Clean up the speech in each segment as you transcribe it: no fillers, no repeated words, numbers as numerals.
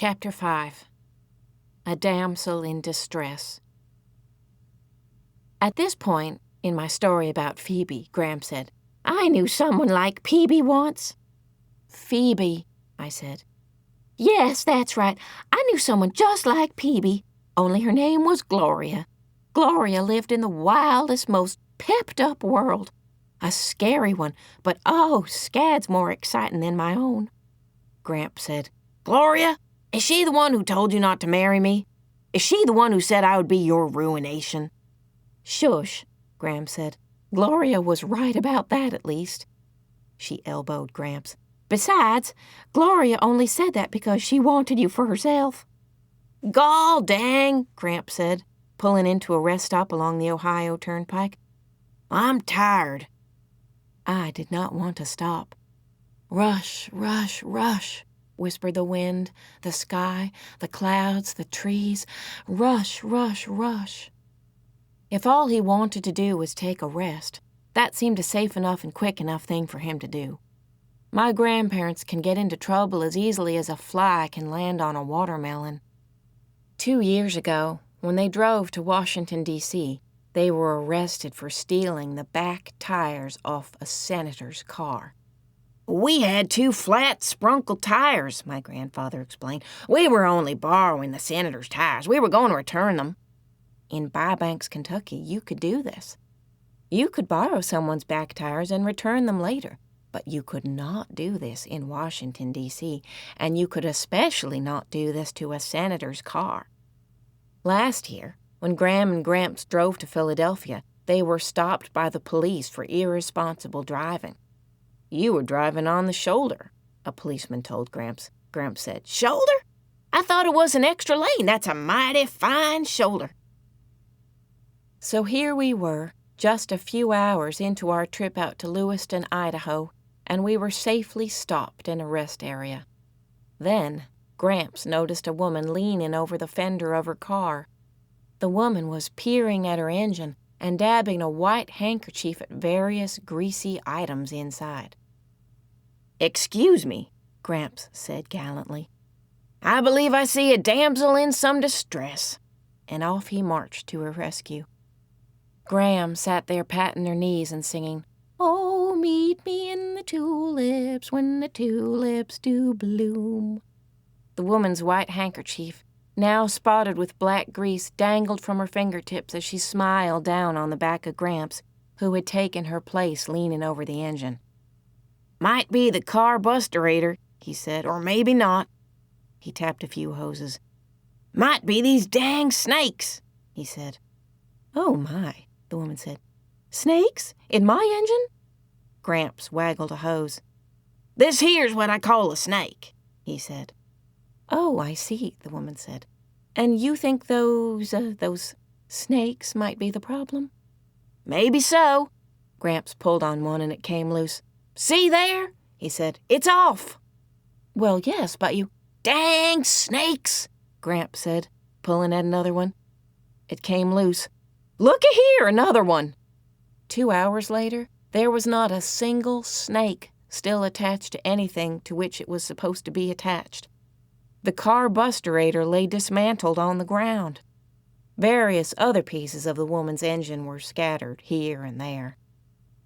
Chapter 5. A Damsel in Distress. At this point in my story about Phoebe, Graham said, "I knew someone like Phoebe once." "Phoebe," I said. "Yes, that's right. I knew someone just like Phoebe, only her name was Gloria. Gloria lived in the wildest, most pepped-up world. A scary one, but oh, scads more exciting than my own." Gramp said, "Gloria? Is she the one who told you not to marry me? Is she the one who said I would be your ruination?" "Shush," Graham said. "Gloria was right about that, at least." She elbowed Gramps. "Besides, Gloria only said that because she wanted you for herself." "Gall dang," Gramps said, pulling into a rest stop along the Ohio Turnpike. "I'm tired." I did not want to stop. "Rush, rush, rush," whispered the wind, the sky, the clouds, the trees. "Rush, rush, rush." If all he wanted to do was take a rest, that seemed a safe enough and quick enough thing for him to do. My grandparents can get into trouble as easily as a fly can land on a watermelon. 2 years ago, when they drove to Washington, D.C., they were arrested for stealing the back tires off a senator's car. "We had 2 flat, sprunkled tires," my grandfather explained. "We were only borrowing the senator's tires. We were going to return them." In Bybanks, Kentucky, you could do this. You could borrow someone's back tires and return them later, but you could not do this in Washington, D.C., and you could especially not do this to a senator's car. Last year, when Graham and Gramps drove to Philadelphia, they were stopped by the police for irresponsible driving. "You were driving on the shoulder," a policeman told Gramps. Gramps said, "Shoulder? I thought it was an extra lane. That's a mighty fine shoulder." So here we were, just a few hours into our trip out to Lewiston, Idaho, and we were safely stopped in a rest area. Then Gramps noticed a woman leaning over the fender of her car. The woman was peering at her engine and dabbing a white handkerchief at various greasy items inside. "Excuse me," Gramps said gallantly. "I believe I see a damsel in some distress." And off he marched to her rescue. Graham sat there patting her knees and singing, "Oh, meet me in the tulips when the tulips do bloom." The woman's white handkerchief, now spotted with black grease, dangled from her fingertips as she smiled down on the back of Gramps, who had taken her place leaning over the engine. "Might be the carbusterator," he said, "or maybe not." He tapped a few hoses. "Might be these dang snakes," he said. "Oh, my," the woman said. "Snakes? In my engine?" Gramps waggled a hose. "This here's what I call a snake," he said. "Oh, I see," the woman said. "And you think those snakes might be the problem?" "Maybe so." Gramps pulled on one and it came loose. "See there?" he said. "It's off." "Well, yes, but you—" "Dang snakes," Gramps said, pulling at another one. It came loose. "Looky here, another one." 2 hours later, there was not a single snake still attached to anything to which it was supposed to be attached. The carbusterator lay dismantled on the ground. Various other pieces of the woman's engine were scattered here and there.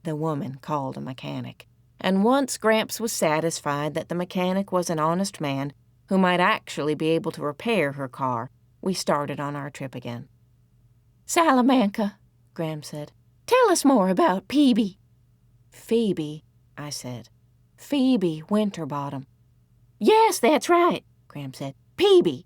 The woman called a mechanic, and once Gramps was satisfied that the mechanic was an honest man who might actually be able to repair her car, we started on our trip again. "Salamanca," Graham said. "Tell us more about Phoebe." "Phoebe," I said. "Phoebe Winterbottom." "Yes, that's right," Graham said. "Phoebe.